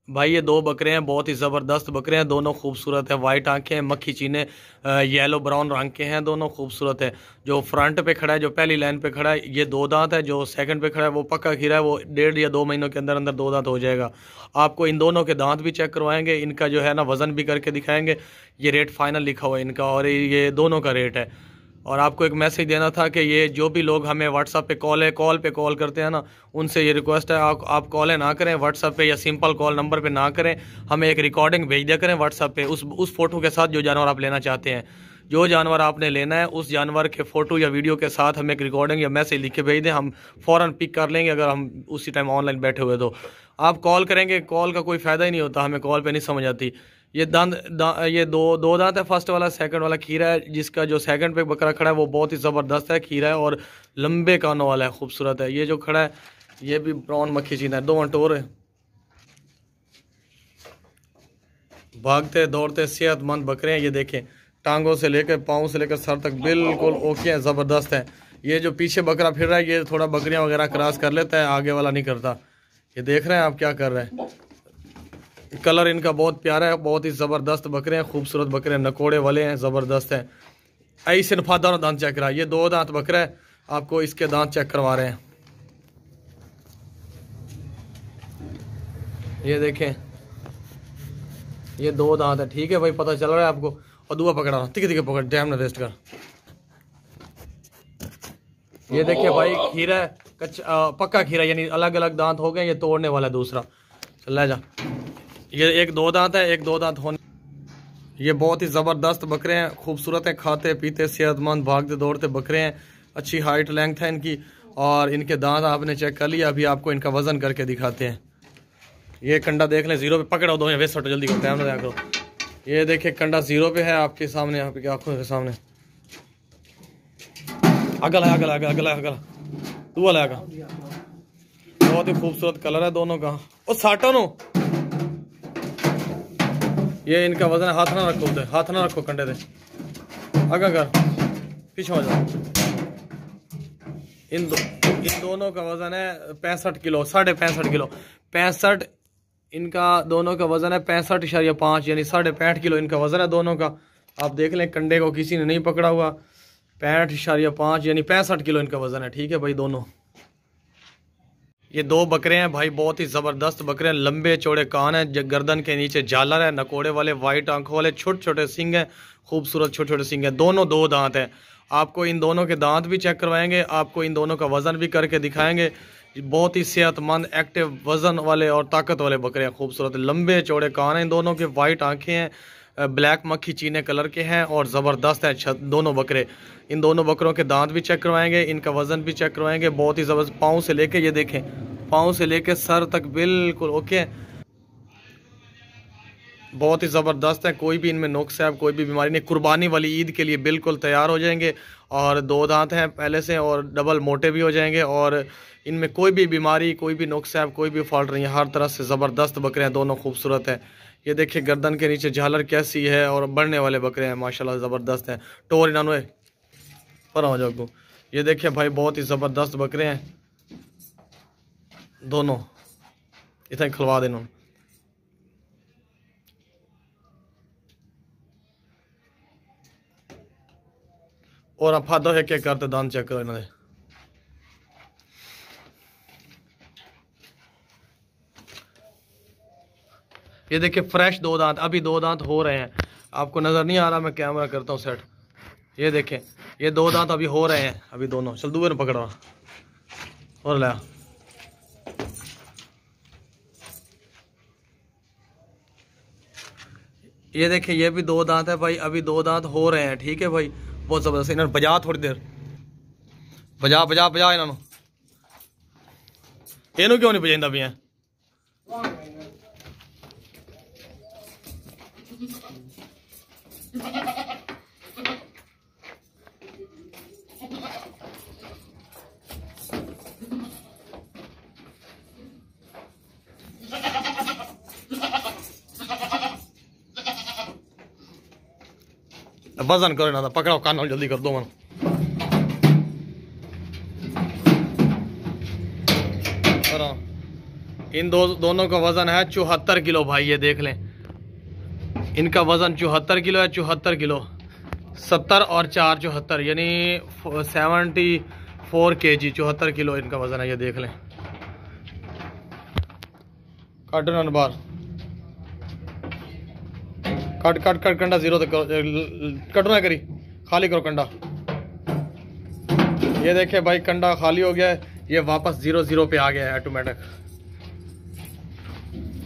भाई ये दो बकरे हैं, बहुत ही ज़बरदस्त बकरे हैं, दोनों खूबसूरत है। वाइट आंखें हैं, मक्खी चीने येलो ब्राउन रंग के हैं, दोनों खूबसूरत है। जो फ्रंट पे खड़ा है, जो पहली लाइन पे खड़ा है, ये दो दांत है। जो सेकंड पे खड़ा है वो पक्का खीरा है, वो 1.5 या 2 महीनों के अंदर अंदर दो दांत हो जाएगा। आपको इन दोनों के दांत भी चेक करवाएंगे, इनका जो है ना वज़न भी करके दिखाएंगे। ये रेट फाइनल लिखा हुआ है इनका, और ये दोनों का रेट है। और आपको एक मैसेज देना था कि ये जो भी लोग हमें व्हाट्सअप पे कॉल करते हैं ना, उनसे ये रिक्वेस्ट है, आप कॉलें ना करें व्हाट्सअप पे, या सिंपल कॉल नंबर पे ना करें। हमें एक रिकॉर्डिंग भेज दिया करें व्हाट्सअप पे, उस फोटो के साथ जो जानवर आप लेना चाहते हैं। जो जानवर आपने लेना है उस जानवर के फ़ोटो या वीडियो के साथ हमें एक रिकॉर्डिंग या मैसेज लिख के भेज दें, हम फ़ौरन पिक कर लेंगे। अगर हम उसी टाइम ऑनलाइन बैठे हुए तो आप कॉल करेंगे, कॉल का कोई फ़ायदा ही नहीं होता, हमें कॉल पे नहीं समझ आती। ये ये दो दांत है, फर्स्ट वाला, सेकंड वाला खीरा है। जिसका जो सेकंड पे बकरा खड़ा है वो बहुत ही ज़बरदस्त है, खीरा है और लंबे कानों वाला है, खूबसूरत है। ये जो खड़ा है ये भी ब्राउन मक्खी चीना है, दो टोर है, भागते दौड़ते सेहतमंद बकरे हैं। ये देखें, टांगों से लेकर पाँव से लेकर सर तक बिल्कुल ओके हैं, ज़बरदस्त है। ये जो पीछे बकरा फिर रहा है ये थोड़ा बकरियां वगैरह क्रॉस कर लेता है, आगे वाला नहीं करता। ये देख रहे हैं आप क्या कर रहे हैं। कलर इनका बहुत प्यारा है, बहुत ही ज़बरदस्त बकरे हैं, खूबसूरत बकरे हैं, नकोड़े वाले हैं, ज़बरदस्त हैं। ऐसे नफादार दांत चेक करा, ये दो दांत बकरा है, आपको इसके दांत चेक करवा रहे हैं। ये देखें, ये दो दांत है, ठीक है भाई, पता चल रहा है आपको। और दुआ पकड़ा रहा, तिके तिके पकड़, टाइम ना वेस्ट कर। ये देखिए भाई, खीरा है, कच्चा पक्का खीरा, यानी अलग अलग दांत हो गए, ये तोड़ने वाला है दूसरा। चल ले जा। ये एक दो दांत है, एक दो दांत होने। ये बहुत ही ज़बरदस्त बकरे हैं, खूबसूरत हैं, खाते पीते सेहतमंद भागते दौड़ते बकरे हैं। अच्छी हाइट लेंथ है इनकी, और इनके दांत आपने चेक कर लिया। अभी आपको इनका वज़न करके दिखाते हैं। ये कंडा देख लें, ज़ीरो पे पकड़ो, दो वेस्ट हटो, जल्दी करो, टाइम ना करो। ये देखिए कंडा ज़ीरो पे है आपके सामने, आपकी आंखों के सामने। अगला अगला अगला अगला अगला तू वाला आगा। बहुत ही खूबसूरत कलर है दोनों का। ओ साटो नो, ये इनका वजन है, हाथ ना रखो उधर, हाथ ना रखो कंडे दे, आगा कर, पीछे हो जाओ। इन दोनों का वजन है 65 किलो, 65.5 किलो, 65। इनका दोनों का वजन है 65.5, यानी 65.5 किलो इनका वजन है दोनों का। आप देख लें, कंडे को किसी ने नहीं पकड़ा हुआ। 65.5 यानी 65 किलो इनका वजन है, ठीक है भाई दोनों। ये दो बकरे हैं भाई, बहुत ही ज़बरदस्त बकरे हैं, लंबे चौड़े कान हैं, गर्दन के नीचे झालर है, नकोड़े वाले, वाइट आंखों वाले, छोटे छोटे सिंग हैं, खूबसूरत छोटे छोटे सिंग हैं, दोनों दो दांत हैं। आपको इन दोनों के दांत भी चेक करवाएंगे, आपको इन दोनों का वज़न भी करके दिखाएंगे। बहुत ही सेहतमंद, एक्टिव, वज़न वाले और ताकत वाले बकरे हैं, खूबसूरत लंबे चौड़े कान हैं इन दोनों के, वाइट आंखें हैं, ब्लैक मक्खी चीने कलर के हैं, और ज़बरदस्त है दोनों बकरे। इन दोनों बकरों के दांत भी चेक करवाएंगे, इनका वज़न भी चेक करवाएंगे। बहुत ही ज़बरदस्त, पाँव से लेके, ये देखें, पाँव से लेके सर तक बिल्कुल ओके, बहुत ही ज़बरदस्त है। कोई भी इनमें नुक्स है, कोई भी बीमारी नहीं। कुर्बानी वाली ईद के लिए बिल्कुल तैयार हो जाएंगे, और दो दांत हैं पहले से, और डबल मोटे भी हो जाएंगे। और इनमें कोई भी बीमारी, कोई भी नुक्स है, कोई भी फॉल्ट नहीं है, हर तरह से ज़बरदस्त बकरे हैं, दोनों खूबसूरत हैं। ये देखिए गर्दन के नीचे झालर कैसी है, और बढ़ने वाले बकरे हैं माशाल्लाह, ज़बरदस्त हैं। टोर इन्होंने पर हो जाओ। ये देखिए भाई, बहुत ही ज़बरदस्त बकरे हैं दोनों, इतना खिलवा देना। और आप फादो है क्या करते, दान चेक करो इन्होंने। ये देखिए फ्रेश दो दांत, अभी दो दांत हो रहे हैं, आपको नज़र नहीं आ रहा, मैं कैमरा करता हूँ सेट। ये देखें, ये दो दांत अभी हो रहे हैं, अभी दोनों। चल दूर में पकड़ रहा और लाया। ये देखें, ये भी दो दांत है भाई, अभी दो दांत हो रहे हैं, ठीक है भाई। बहुत ज़बरदस्त। इन्होंने बजा, थोड़ी देर बजा बजा बजा, इन्होंने इनू क्यों नहीं बजाइंदा पिया। वजन करो ना, पकड़ो कान, जल्दी कर दो मन। इन दोनों का वजन है 74 किलो भाई, ये देख लें। इनका वजन 74 किलो है, 74 किलो, 70 और 4 74, यानी 74 kg, 74 किलो इनका वजन है, ये देख लें। कट रन बार, कट कट कट कंडा जीरो तक कट ना करी, खाली करो कंडा। ये देखे भाई कंडा खाली हो गया है, ये वापस 0-0 पे आ गया है ऑटोमेटिक।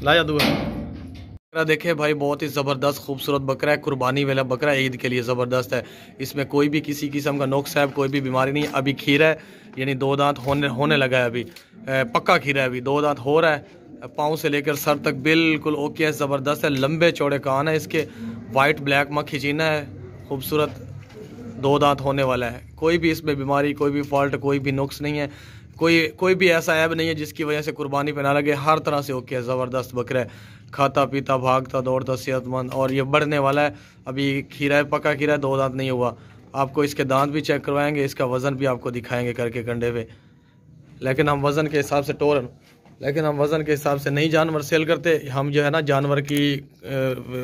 लाया दूसरा देखे भाई, बहुत ही ज़बरदस्त खूबसूरत बकरा है, कुर्बानी वाला बकरा, ईद के लिए ज़बरदस्त है। इसमें कोई भी किसी किस्म का नुक्स है, कोई भी बीमारी नहीं। अभी खीरा है, यानी 2 दांत होने लगा है, अभी पक्का खीरा है, अभी 2 दांत हो रहा है। पाँव से लेकर सर तक बिल्कुल ओके है, ज़बरदस्त है। लंबे चौड़े कान है इसके, वाइट ब्लैक मक्खी चीना है, खूबसूरत 2 दांत होने वाला है। कोई भी इसमें बीमारी, कोई भी फॉल्ट, कोई भी नुक्स नहीं है, कोई भी ऐसा ऐब नहीं है जिसकी वजह से कुर्बानी पे ना लगे। हर तरह से ओके है, ज़बरदस्त बकरा है, खाता पीता भागता दौड़ता सेहतमंद, और ये बढ़ने वाला है। अभी खीरा है, पक्का खीरा है, 2 दांत नहीं हुआ। आपको इसके दांत भी चेक करवाएंगे, इसका वज़न भी आपको दिखाएंगे करके कंडे पे। लेकिन हम वज़न के हिसाब से नहीं जानवर सेल करते। हम जो है ना, जानवर की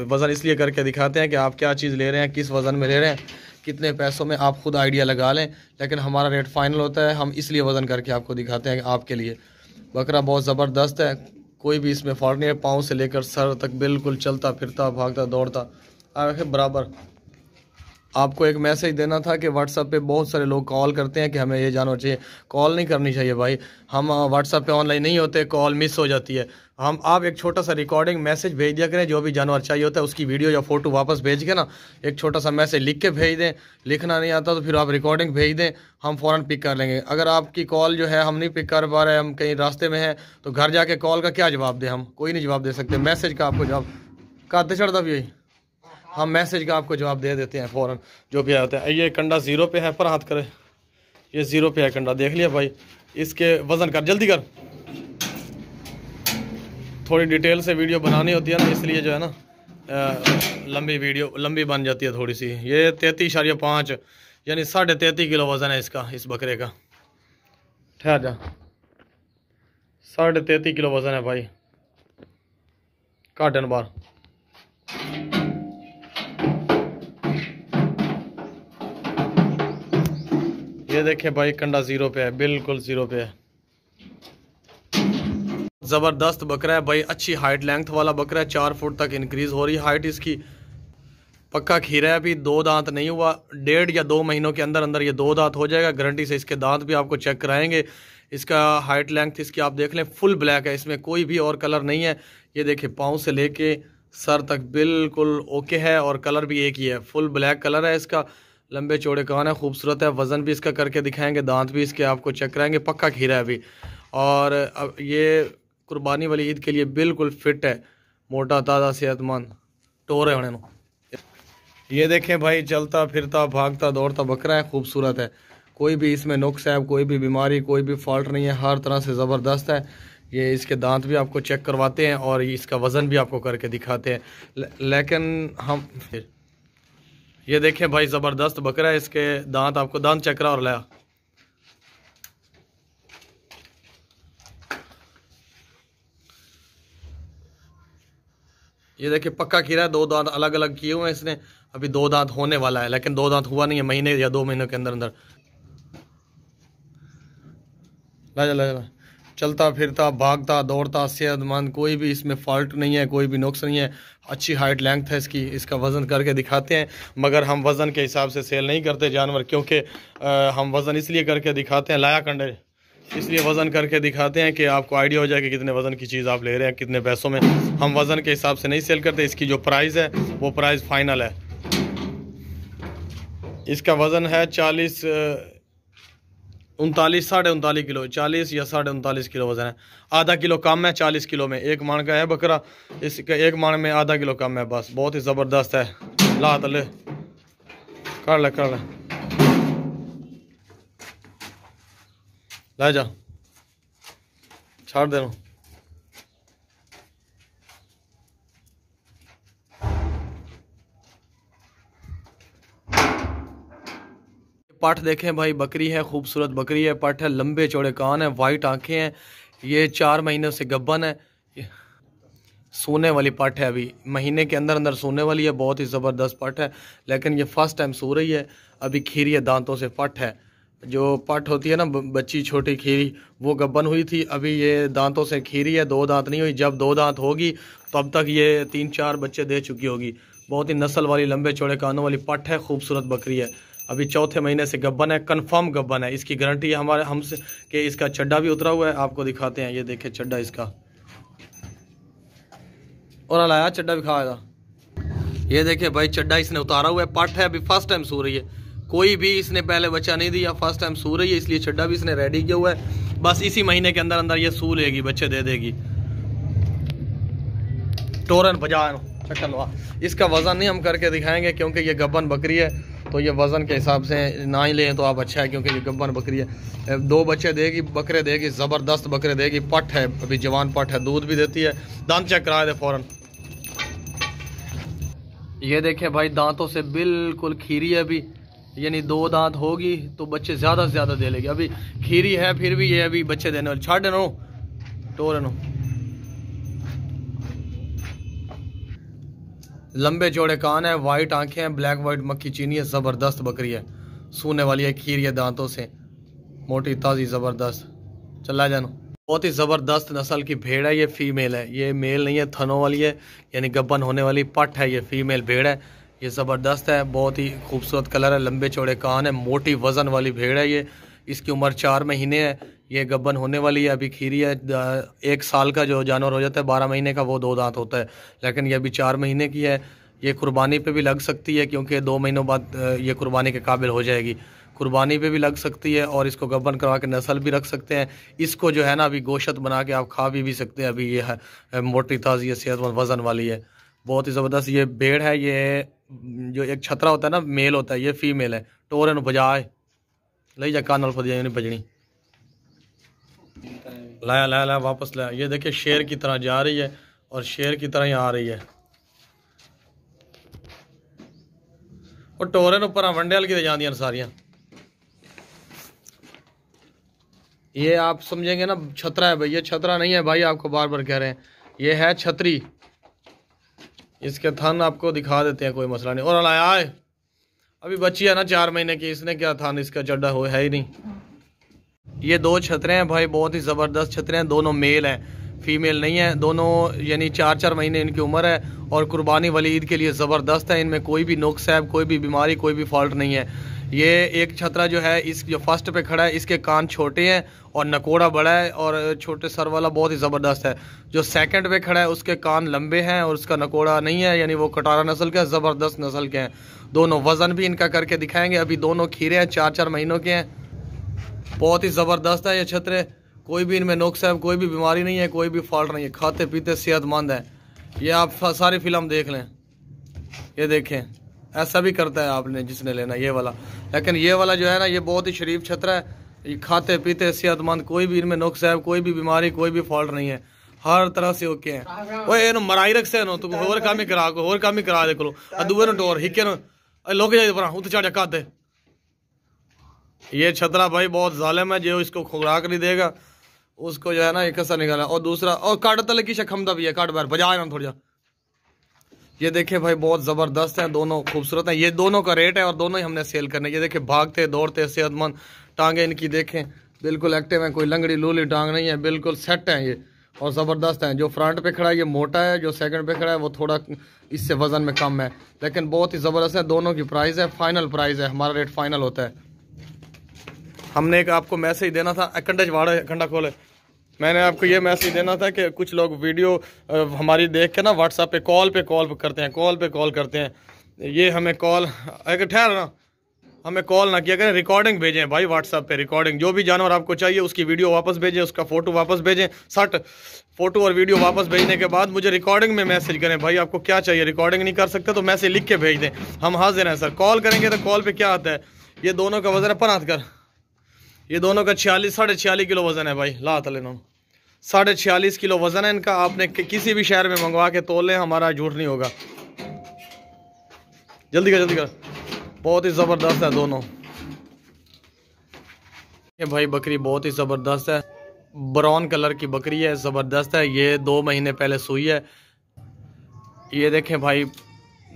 वज़न इसलिए करके दिखाते हैं कि आप क्या चीज़ ले रहे हैं, किस वज़न में ले रहे हैं, कितने पैसों में, आप खुद आइडिया लगा लें। लेकिन हमारा रेट फाइनल होता है, हम इसलिए वज़न करके आपको दिखाते हैं कि आपके लिए। बकरा बहुत ज़बरदस्त है, कोई भी इसमें फॉल्ट नहीं है। पाँव से लेकर सर तक बिल्कुल चलता फिरता भागता दौड़ता बराबर। आपको एक मैसेज देना था कि व्हाट्सएप पे बहुत सारे लोग कॉल करते हैं कि हमें ये जानवर चाहिए। कॉल नहीं करनी चाहिए भाई, हम व्हाट्सएप पे ऑनलाइन नहीं होते, कॉल मिस हो जाती है। आप एक छोटा सा रिकॉर्डिंग मैसेज भेज दिया करें, जो भी जानवर चाहिए होता है उसकी वीडियो या फ़ोटो वापस भेज के ना, एक छोटा सा मैसेज लिख के भेज दें। लिखना नहीं आता तो फिर आप रिकॉर्डिंग भेज दें, हम फ़ौरन पिक कर लेंगे। अगर आपकी कॉल जो है हम नहीं पिक कर पा रहे, हम कहीं रास्ते में हैं, तो घर जाके कॉल का क्या जवाब दें, हम कोई नहीं जवाब दे सकते। मैसेज का आपको जवाब काते चढ़ता भी यही, हम मैसेज का आपको जवाब दे देते हैं फ़ौरन, जो भी आता है। ये कंडा 0 पे है, पर हाथ करे, ये 0 पे है कंडा, देख लिया भाई। इसके वज़न कर, जल्दी कर, थोड़ी डिटेल से वीडियो बनानी होती है ना, इसलिए जो है ना लंबी बन जाती है थोड़ी सी। ये 33.5, यानी 33.5 किलो वज़न है इसका, इस बकरे का। ठहर जा, 33.5 किलो वज़न है भाई, काटन बार। ये देखें भाई, कंडा 0 पे है, बिल्कुल 0 पे है। ज़बरदस्त बकरा है भाई, अच्छी हाइट लेंथ वाला बकरा है, 4 फुट तक इंक्रीज़ हो रही है हाइट इसकी। पक्का खीरा है, अभी 2 दांत नहीं हुआ, 1.5 या 2 महीनों के अंदर अंदर ये 2 दांत हो जाएगा गारंटी से। इसके दांत भी आपको चेक कराएंगे। इसका हाइट लेंथ इसकी आप देख लें, फुल ब्लैक है, इसमें कोई भी और कलर नहीं है। ये देखिए, पाँव से लेके सर तक बिल्कुल ओके है, और कलर भी एक ही है, फुल ब्लैक कलर है इसका। लंबे चौड़े कान है, खूबसूरत है। वज़न भी इसका करके दिखाएंगे, दांत भी इसके आपको चेक कराएंगे। पक्का खीरा है अभी, और अब ये कुर्बानी वाली ईद के लिए बिल्कुल फिट है, मोटा ताज़ा सेहतमंद टोर है होने। ये देखें भाई, चलता फिरता भागता दौड़ता बकरा है, खूबसूरत है, कोई भी इसमें नुक्स है, कोई भी बीमारी, कोई भी फॉल्ट नहीं है, हर तरह से ज़बरदस्त है। ये इसके दांत भी आपको चेक करवाते हैं, और इसका वज़न भी आपको करके दिखाते हैं। लेकिन हम ये देखें भाई, ज़बरदस्त बकरा है, इसके दांत आपको दांत चेक करा और लाया। ये देखिए, पक्का खीरा है, 2 दांत अलग अलग किए हुए हैं इसने। अभी 2 दांत होने वाला है, लेकिन 2 दांत हुआ नहीं है, महीने या 2 महीनों के अंदर अंदर। ला चलता फिरता भागता दौड़ता सेहतमंद, कोई भी इसमें फॉल्ट नहीं है, कोई भी नुक्स नहीं है। अच्छी हाइट लेंथ है इसकी। इसका वज़न करके दिखाते हैं, मगर हम वज़न के हिसाब से सेल नहीं करते जानवर, क्योंकि हम वज़न इसलिए करके दिखाते हैं, लाया कंडे, इसलिए वज़न करके दिखाते हैं कि आपको आइडिया हो जाए कि कितने वज़न की चीज़ आप ले रहे हैं, कितने पैसों में। हम वज़न के हिसाब से नहीं सेल करते। इसकी जो प्राइस है वो प्राइस फाइनल है। इसका वज़न है 39 साढ़े 39 किलो, 40 या साढ़े 39 किलो वज़न है। आधा किलो कम है 40 किलो में। 1 माण का है बकरा, इसका 1 माण में आधा किलो कम है बस। बहुत ही ज़बरदस्त है। ला तले कर ले ला जा, छाड़ देना। पट देखें भाई, बकरी है, खूबसूरत बकरी है, पट है, लंबे चौड़े कान है, वाइट आंखें हैं। ये 4 महीनों से गब्बन है, सोने वाली पट है। अभी महीने के अंदर अंदर सोने वाली है, बहुत ही ज़बरदस्त पट है। लेकिन ये फर्स्ट टाइम सो रही है, अभी खीरी है दांतों से पट है। जो पट होती है ना बच्ची छोटी खीरी, वो गब्बन हुई थी, अभी ये दांतों से खीरी है, 2 दांत नहीं हुई। जब 2 दांत होगी तो अब तक ये 3-4 बच्चे दे चुकी होगी। बहुत ही नस्ल वाली लंबे चौड़े कानों वाली पट है, खूबसूरत बकरी है। अभी चौथे महीने से गब्बन है, कंफर्म गब्बन है। इसकी गारंटी है हमारे हमसे कि इसका चड्डा भी उतरा हुआ है, आपको दिखाते हैं। ये देखे चड्डा इसका, और लाया चड्डा भी खाएगा। ये देखे भाई चड्डा इसने उतारा हुआ है, पट है, अभी फर्स्ट टाइम सो रही है। कोई भी इसने पहले बच्चा नहीं दिया, फर्स्ट टाइम सो रही है, इसलिए चड्डा भी इसने रेडी किया हुआ है। बस इसी महीने के अंदर अंदर ये सू लेगी, बच्चे दे देगी। टोरन बजा चलो, इसका वजन नहीं हम करके दिखाएंगे क्योंकि ये गब्बन बकरी है, तो ये वजन के हिसाब से ना ही लें तो आप अच्छा है, क्योंकि ये गब्बन बकरी है। 2 बच्चे देगी, बकरे देगी, ज़बरदस्त बकरे देगी। पट है, अभी जवान पट है, दूध भी देती है। दांत चेक करा दे फौरन। ये देखे भाई दांतों से बिल्कुल खीरी है अभी, यानी 2 दांत होगी तो बच्चे ज़्यादा से ज़्यादा दे लेगी। अभी खीरी है फिर भी ये अभी बच्चे देने वाले। छाड़ देनो टोरनो, लंबे चौड़े कान है, वाइट आंखें हैं, ब्लैक वाइट मक्खी चीनी है, ज़बरदस्त बकरी है, सूने वाली है, खीरी है दांतों से, मोटी ताज़ी ज़बरदस्त। चला जानो, बहुत ही ज़बरदस्त नस्ल की भेड़ है। ये फीमेल है, ये मेल नहीं है, थनों वाली है, यानी गब्बन होने वाली पट है। ये फीमेल भेड़ है, ये ज़बरदस्त है, बहुत ही खूबसूरत कलर है, लंबे चौड़े कान है, मोटी वज़न वाली भेड़ है ये। इसकी उम्र 4 महीने है, ये गब्बन होने वाली है, अभी खीरी है। 1 साल का जो जानवर हो जाता है 12 महीने का, वो 2 दांत होता है, लेकिन ये अभी 4 महीने की है। ये कुर्बानी पे भी लग सकती है, क्योंकि 2 महीनों बाद ये कुर्बानी के काबिल हो जाएगी। कुर्बानी पे भी लग सकती है, और इसको गब्बन करवा के नस्ल भी रख सकते हैं। इसको जो है ना अभी गोश्त बना के आप खा भी सकते हैं। अभी ये है मोटी ताज़ी, सेहतमंद वज़न वाली है, बहुत ही ज़बरदस्त ये भेड़ है। ये जो एक छतरा होता है ना, मेल होता है, ये फीमेल है। टोरन बजाए ले जा कानल फदिया नहीं बजनी, लाया लाया लाया वापस लाया। ये देखिए शेर की तरह जा रही है, और शेर की तरह ही आ रही है। और टोरन ऊपर वंडेल की जाती सारियां। ये आप समझेंगे ना छतरा है भाई, ये छतरा नहीं है भाई, आपको बार बार कह रहे हैं, ये है छतरी। इसके थन आपको दिखा देते हैं, कोई मसला नहीं। और आए अभी बच्ची है ना 4 महीने की, इसने क्या थन, इसका चड्डा हो है ही नहीं। ये 2 छतरे हैं भाई, बहुत ही ज़बरदस्त छतरे हैं, दोनों मेल हैं, फीमेल नहीं है। दोनों यानी 4-4 महीने इनकी उम्र है, और कुर्बानी वाली ईद के लिए ज़बरदस्त है। इनमें कोई भी नुक्स है, कोई भी बीमारी, कोई भी फॉल्ट नहीं है। ये एक छतरा जो है, इस जो फर्स्ट पे खड़ा है, इसके कान छोटे हैं और नकोड़ा बड़ा है, और छोटे सर वाला बहुत ही ज़बरदस्त है। जो सेकंड पे खड़ा है उसके कान लंबे हैं और उसका नकोड़ा नहीं है, यानी वो कटारा नस्ल के, ज़बरदस्त नस्ल के हैं दोनों। वज़न भी इनका करके दिखाएंगे। अभी दोनों खीरे हैं, 4-4 महीनों के हैं, बहुत ही ज़बरदस्त है ये छतरे। कोई भी इनमें नुक्स है, कोई भी बीमारी नहीं है, कोई भी फॉल्ट नहीं है, खाते पीते सेहतमंद है। ये आप सारी फिल्म देख लें, ये देखें, ऐसा भी करता है आपने जिसने लेना ये वाला। लेकिन ये वाला जो है ना, ये बहुत ही शरीफ छतरा है, ये खाते पीते सेहतमंद, कोई भी इनमें नुक्स है, कोई भी बीमारी, कोई भी फॉल्ट नहीं है, हर तरह से ओके हैं। ओए इन मराई रख से नो, तू होर काम ही करा को, होर काम ही करा दे करो अदुए नो टोर हिके नो लोग जाए पर उत चढ़ का दे। ये छतरा भाई बहुत जालिम है, जो इसको खुराक नहीं देगा उसको जो है ना एक ऐसा निकाला। और दूसरा, और काट तले की शखमदा भी है, काट बार बजाए ना थोड़ा। ये देखे भाई बहुत ज़बरदस्त है, दोनों खूबसूरत हैं। ये दोनों का रेट है और दोनों ही हमने सेल करने। ये देखे भागते दौड़ते सेहतमंद, टांगे इनकी देखें बिल्कुल एक्टिव हैं, कोई लंगड़ी लूली टांग नहीं है, बिल्कुल सेट हैं ये और ज़बरदस्त हैं। जो फ्रंट पे खड़ा है ये मोटा है, जो सेकंड पे खड़ा है वो थोड़ा इससे वज़न में कम है, लेकिन बहुत ही ज़बरदस्त है। दोनों की प्राइस है, फाइनल प्राइस है, हमारा रेट फाइनल होता है। हमने एक आपको मैसेज देना था, कंडा चवाड़ा कंडा खोले, मैंने आपको ये मैसेज देना था कि कुछ लोग वीडियो हमारी देख के ना व्हाट्सएप पे कॉल करते हैं, कॉल पे कॉल करते हैं। ये हमें कॉल अगर ठहर ना, हमें कॉल ना किया करें, रिकॉर्डिंग भेजें भाई व्हाट्सएप पे रिकॉर्डिंग। जो भी जानवर आपको चाहिए उसकी वीडियो वापस भेजें, उसका फ़ोटो वापस भेजें, 60 फ़ोटो और वीडियो वापस भेजने के बाद मुझे रिकॉर्डिंग में मैसेज करें भाई आपको क्या चाहिए। रिकॉर्डिंग नहीं कर सकते तो मैसेज लिख के भेज दें, हम हाजिर हैं सर। कॉल करेंगे तो कॉल पर क्या आता है, ये दोनों का वज़न है 75, ये दोनों का 46-46 किलो वज़न है भाई। ला तले 46.5 किलो वज़न है इनका। आपने किसी भी शहर में मंगवा के तोल लें, हमारा झूठ नहीं होगा। जल्दी कर जल्दी कर, बहुत ही ज़बरदस्त है दोनों। ये भाई बकरी बहुत ही ज़बरदस्त है, ब्राउन कलर की बकरी है, ज़बरदस्त है। ये 2 महीने पहले सुई है। ये देखें भाई,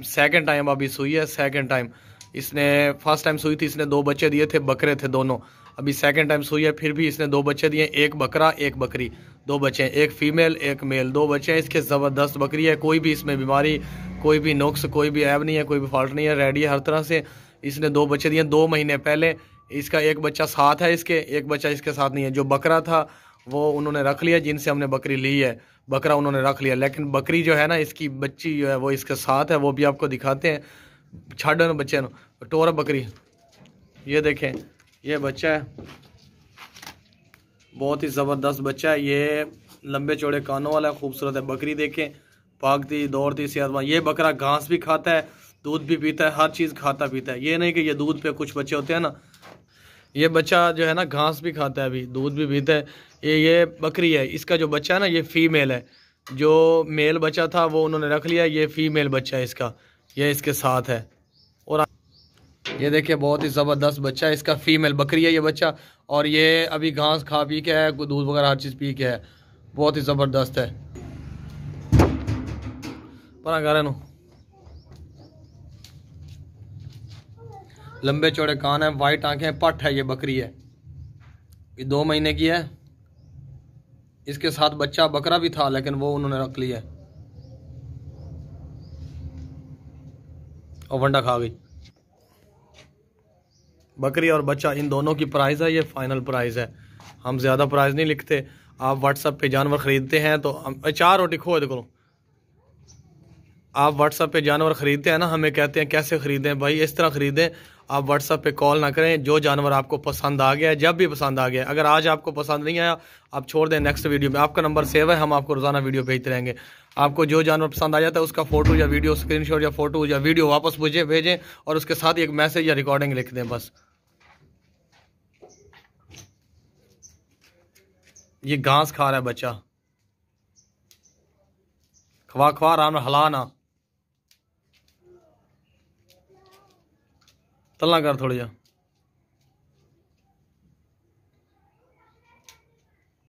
सेकंड टाइम अभी सुई है, सेकंड टाइम। इसने फर्स्ट टाइम सुई थी, इसने 2 बच्चे दिए थे, बकरे थे दोनों। अभी सेकंड टाइम सुई है, फिर भी इसने 2 बच्चे दिए, एक बकरा एक बकरी, 2 बच्चे हैं, एक फीमेल एक मेल, 2 बच्चे हैं इसके। ज़बरदस्त बकरी है, कोई भी इसमें बीमारी, कोई भी नुक्स, कोई भी ऐब नहीं है, कोई भी फॉल्ट नहीं है, रेडी है हर तरह से। इसने 2 बच्चे दिए 2 महीने पहले। इसका एक बच्चा साथ है इसके, एक बच्चा इसके साथ नहीं है। जो बकरा था वो उन्होंने रख लिया, जिनसे हमने बकरी ली है, बकरा उन्होंने रख लिया। लेकिन बकरी जो है ना, इसकी बच्ची जो है वो इसके साथ है, वो भी आपको दिखाते हैं। छाड़ बच्चे टोर बकरी, ये देखें, ये बच्चा है, बहुत ही ज़बरदस्त बच्चा है। ये लंबे चौड़े कानों वाला है, खूबसूरत है। बकरी देखें, भागती दौड़ती सेहतमंद। ये बकरा घास भी खाता है, दूध भी पीता है, हर चीज़ खाता पीता है। ये नहीं कि ये दूध पे कुछ बच्चे होते हैं ना, ये बच्चा जो है ना घास भी खाता है, अभी दूध भी पीता है। ये बकरी है, इसका जो बच्चा है ना ये फीमेल है। जो मेल बच्चा था वो उन्होंने रख लिया, ये फीमेल बच्चा है इसका, ये इसके साथ है। और ये देखिए, बहुत ही ज़बरदस्त बच्चा है इसका, फीमेल बकरी है ये बच्चा। और ये अभी घास खा पी के है, दूध वगैरह हर चीज़ पी के है, बहुत ही ज़बरदस्त है। पर लंबे चौड़े कान है, वाइट आंखें, पट है, ये बकरी है, ये 2 महीने की है। इसके साथ बच्चा बकरा भी था, लेकिन वो उन्होंने रख लिया और वंडा खा गई। बकरी और बच्चा इन दोनों की प्राइस है, ये फाइनल प्राइस है। हम ज़्यादा प्राइस नहीं लिखते। आप व्हाट्सएप पे जानवर ख़रीदते हैं तो 4 रोटी खो देखो, आप व्हाट्सएप पे जानवर ख़रीदते हैं ना, हमें कहते हैं कैसे ख़रीदें भाई, इस तरह ख़रीदें। आप व्हाट्सएप पे कॉल ना करें, जो जानवर आपको पसंद आ गया, जब भी पसंद आ गया, अगर आज आपको पसंद नहीं आया आप छोड़ दें, नेक्स्ट वीडियो में आपका नंबर सेव है, हम आपको रोज़ाना वीडियो भेजते रहेंगे। आपको जो जानवर पसंद आ जाता है उसका फ़ोटो या वीडियो, स्क्रीनशॉट या फ़ोटो या वीडियो वापस मुझे भेजें, और उसके साथ एक मैसेज या रिकॉर्डिंग लिख दें बस। ये घास खा रहा है बच्चा, खवा खवा आराम में, हलाना तलना कर थोड़ा जा।